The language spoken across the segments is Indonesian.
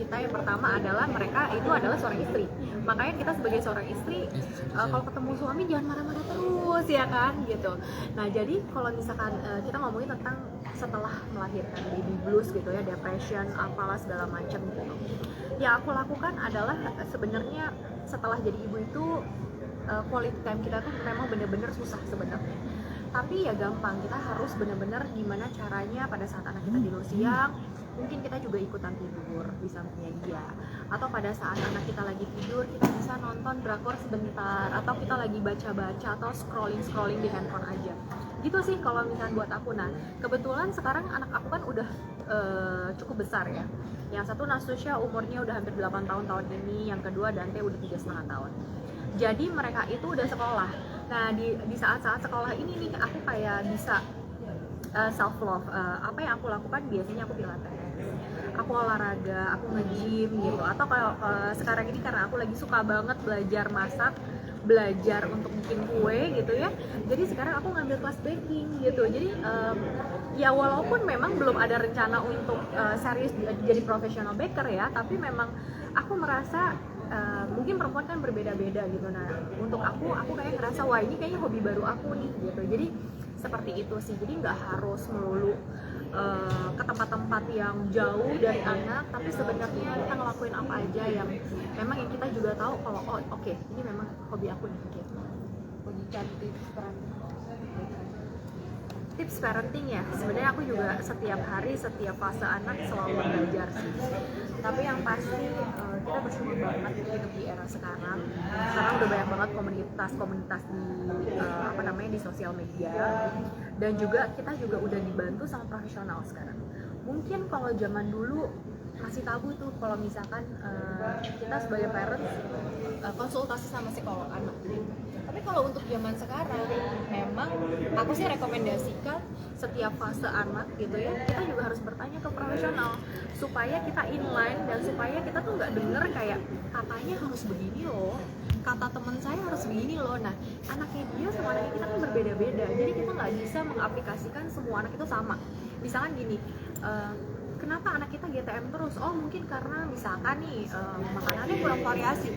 kita yang pertama adalah mereka itu adalah seorang istri. Makanya kita sebagai seorang istri kalau ketemu suami jangan marah-marah terus ya kan gitu. Nah jadi kalau misalkan kita ngomongin tentang setelah melahirkan, baby blues gitu ya, depression, apalah segala macam gitu. Yang aku lakukan adalah sebenarnya setelah jadi ibu itu quality time kita tuh memang bener-bener susah sebenarnya. Tapi ya gampang, kita harus bener-bener gimana caranya pada saat anak kita tidur siang, mungkin kita juga ikutan tidur di sampingnya dia. Atau pada saat anak kita lagi tidur, kita bisa nonton drakor sebentar, atau kita lagi baca-baca atau scrolling di handphone aja. Gitu sih kalau misalnya buat aku. Nah, kebetulan sekarang anak aku kan udah cukup besar ya. Yang satu Nasusha umurnya udah hampir 8 tahun ini, yang kedua Dante udah 3,5 tahun. Jadi mereka itu udah sekolah. Nah di saat-saat sekolah ini nih aku kayak bisa self love. Apa yang aku lakukan biasanya aku pilates, aku olahraga, aku nge-gym gitu. Atau kalau sekarang ini karena aku lagi suka banget belajar masak, belajar untuk bikin kue gitu ya. Jadi sekarang aku ngambil kelas baking gitu. Jadi ya walaupun memang belum ada rencana untuk serius jadi profesional baker ya, tapi memang aku merasa mungkin perempuan kan berbeda-beda gitu. Nah untuk aku kayak ngerasa wah ini kayaknya hobi baru aku nih gitu. Jadi seperti itu sih. Jadi nggak harus melulu ke tempat-tempat yang jauh dari anak, tapi sebenarnya kita ngelakuin apa aja yang memang yang kita juga tahu kalau oh oke, ini memang hobi aku nih gitu. Tips parenting ya, sebenarnya aku juga setiap hari, setiap fase anak selalu belajar sih. Tapi yang pasti kita bersyukur banget hidup di era sekarang. Sekarang udah banyak banget komunitas di sosial media, dan juga kita juga udah dibantu sama profesional sekarang. Mungkin kalau zaman dulu masih tabu tuh kalau misalkan kita sebagai parents konsultasi sama psikolog anak gitu. Tapi kalau untuk zaman sekarang memang aku sih rekomendasikan setiap fase anak gitu ya, kita juga harus bertanya ke profesional supaya kita inline dan supaya kita tuh nggak denger kayak katanya harus begini loh, kata teman saya harus begini loh. Nah anaknya dia sama anaknya kita kan berbeda-beda, jadi kita nggak bisa mengaplikasikan semua anak itu sama. Misalkan gini, kenapa anak kita GTM terus? Oh mungkin karena misalkan nih makanannya kurang variasi.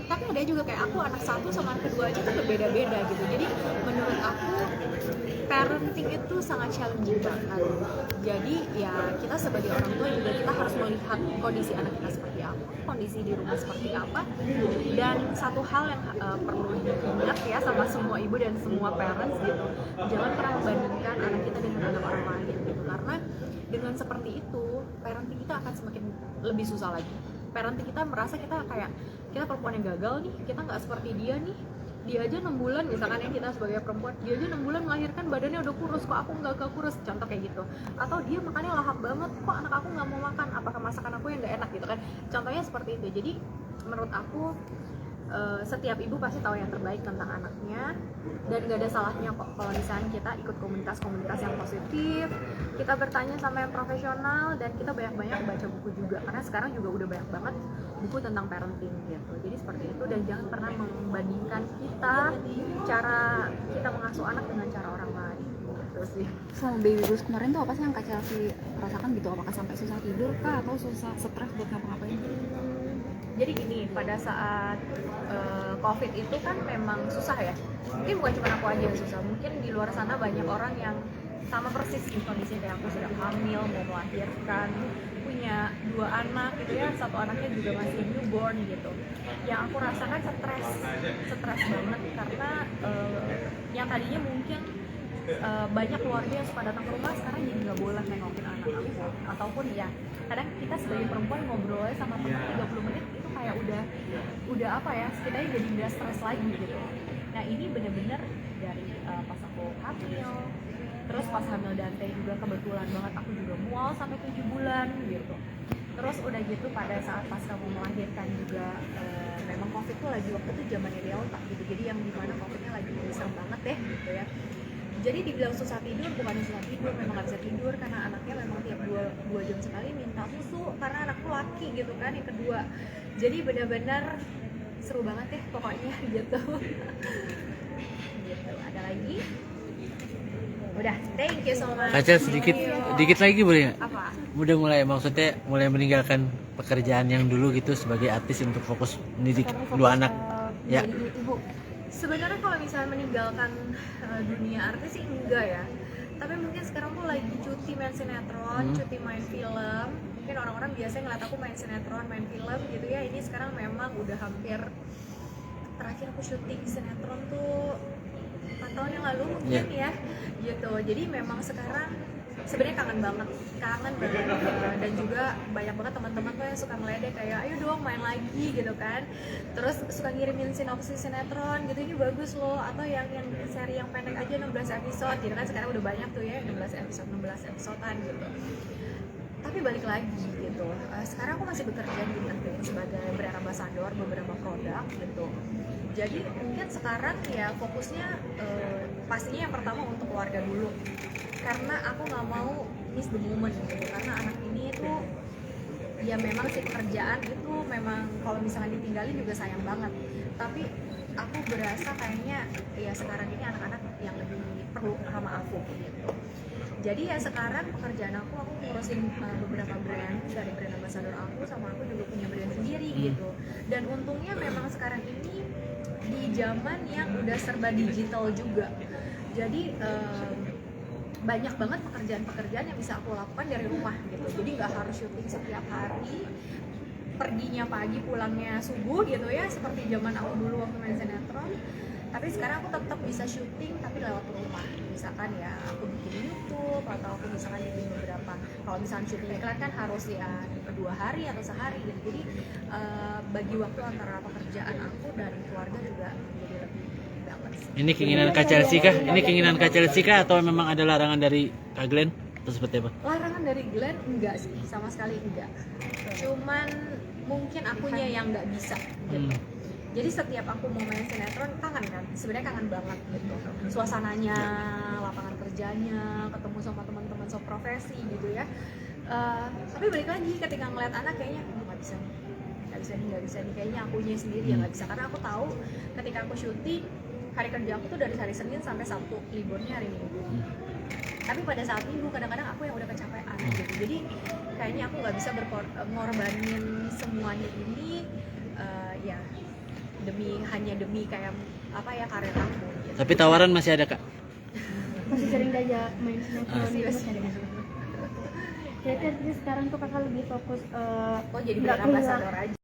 Tapi ada juga kayak aku anak satu sama anak kedua aja tuh berbeda-beda gitu. Jadi menurut aku parenting itu sangat challenging banget. Jadi ya kita sebagai orang tua juga kita harus melihat kondisi anak kita seperti apa, kondisi di rumah seperti apa. Dan satu hal yang perlu diingat ya sama semua ibu dan semua parents gitu, jangan pernah membandingkan anak kita dengan anak orang lain gitu. Karena dengan seperti itu parenting kita akan semakin lebih susah lagi. Parenting kita merasa kita kayak kita perempuan yang gagal nih, kita nggak seperti dia nih. Dia aja 6 bulan misalkan ya, kita sebagai perempuan, dia aja 6 bulan melahirkan badannya udah kurus, kok aku nggak kurus, contoh kayak gitu. Atau dia makannya lahap banget, kok anak aku nggak mau makan, apakah masakan aku yang nggak enak gitu kan. Contohnya seperti itu. Jadi menurut aku setiap ibu pasti tahu yang terbaik tentang anaknya, dan gak ada salahnya kok kalau misalnya kita ikut komunitas-komunitas yang positif, kita bertanya sama yang profesional, dan kita banyak-banyak baca buku juga, karena sekarang juga udah banyak banget buku tentang parenting gitu. Jadi seperti itu, dan jangan pernah membandingkan cara kita mengasuh anak dengan cara orang lain gitu sih. Selama baby blues kemarin tuh apa sih yang Kak Chelsea rasakan gitu? Apakah sampai susah tidur kah, atau susah stres buat ngapa-ngapain? Jadi gini, pada saat COVID itu kan memang susah ya. Mungkin bukan cuma aku aja yang susah, mungkin di luar sana banyak orang yang sama persis di kondisi kayak aku, sedang hamil, mau melahirkan, punya 2 anak gitu ya, satu anaknya juga masih newborn gitu. Yang aku rasakan stres banget karena yang tadinya mungkin banyak keluarga yang suka datang ke rumah, sekarang jadi nggak boleh nengokin anak aku. Ataupun ya kadang kita sebagai perempuan ngobrolnya sama teman 30 menit itu kayak udah apa ya, setidaknya jadi nggak stres lagi gitu. Nah ini bener-bener dari pas aku hamil, terus pas hamil Dante juga kebetulan banget aku juga mual sampai 7 bulan gitu. Terus udah gitu pada saat pas kamu melahirkan juga memang COVID tuh lagi waktu itu zamannya Delta gitu, jadi yang dimana COVID-nya lagi serem banget deh gitu ya. Jadi dibilang susah tidur, bukan susah tidur, memang gak bisa tidur karena anaknya memang tiap 2 jam sekali minta susu, karena anakku laki gitu kan yang kedua. Jadi benar-benar seru banget ya pokoknya gitu. Gitu. Ada lagi? Udah, thank you so much. Kaca sedikit lagi boleh nggak? Apa? Udah mulai, maksudnya mulai meninggalkan pekerjaan yang dulu gitu sebagai artis untuk fokus mendidik Sekarang fokus, dua anak? Ya. menjadi ibu. Sebenarnya kalau misalnya meninggalkan dunia artis sih enggak ya. Tapi mungkin sekarang tuh lagi cuti main sinetron, cuti main film. Mungkin orang-orang biasanya ngeliat aku main sinetron, main film gitu ya. Ini sekarang memang udah hampir, terakhir aku syuting sinetron tuh 4 tahun yang lalu mungkin ya gitu. Jadi memang sekarang sebenarnya kangen banget dan juga banyak banget teman-teman tuh yang suka ngeledek kayak ayo dong main lagi gitu kan, terus suka ngirimin sinopsis sinetron gitu, ini bagus loh, atau yang seri yang pendek aja 16 episode gitu kan, sekarang udah banyak tuh ya 16 episodean gitu. Tapi balik lagi gitu, sekarang aku masih bekerja di entertain sebagai brand ambassador beberapa produk gitu. Jadi mungkin sekarang ya fokusnya pastinya yang pertama untuk keluarga dulu, karena aku nggak mau miss the moment gitu, karena anak ini tuh ya memang sih pekerjaan itu memang kalau misalnya ditinggalin juga sayang banget, tapi aku berasa kayaknya ya sekarang ini anak-anak yang lebih perlu sama aku gitu. Jadi ya sekarang pekerjaan aku ngurusin beberapa brand dari brand ambassador aku, sama aku juga punya brand sendiri gitu. Dan untungnya memang sekarang ini di zaman yang udah serba digital juga. Jadi banyak banget pekerjaan-pekerjaan yang bisa aku lakukan dari rumah gitu. Jadi nggak harus syuting setiap hari, perginya pagi pulangnya subuh gitu ya, seperti zaman aku dulu waktu main sinetron. Tapi sekarang aku tetap bisa syuting tapi lewat rumah. Misalkan ya aku bikin YouTube, atau aku misalkan bikin beberapa, kalau misalkan syuting iklan kan harus ya 2 hari atau sehari gitu. Jadi bagi waktu antara pekerjaan aku dan keluarga juga menjadi lebih balance. Ini keinginan Kak Chelsea kah? Ini keinginan Kak Chelsea kah atau memang ada larangan dari Kak Glenn atau seperti apa? Larangan dari Glenn enggak sih, sama sekali enggak. Cuman mungkin akunya yang nggak bisa gitu. Jadi setiap aku mau main sinetron kangen kan, sebenarnya kangen banget gitu. Suasananya, lapangan kerjanya, ketemu sama teman-teman seprofesi gitu ya. Tapi balik lagi ketika ngeliat anak kayaknya nggak bisa nih, kayaknya akunya sendiri yang nggak bisa, karena aku tahu ketika aku syuting hari kerja aku tuh dari hari Senin sampai Sabtu, liburnya hari Minggu. Tapi pada saat Minggu kadang-kadang aku yang udah kecapean gitu. Jadi kayaknya aku nggak bisa ngorbanin semuanya ini ya hanya demi kayak apa ya, karir aku gitu. Tapi tawaran masih ada Kak? Masih sering diajak main sinetron Masih ada. Jadi sekarang tuh kakak lebih fokus jadi brand ambassador aja.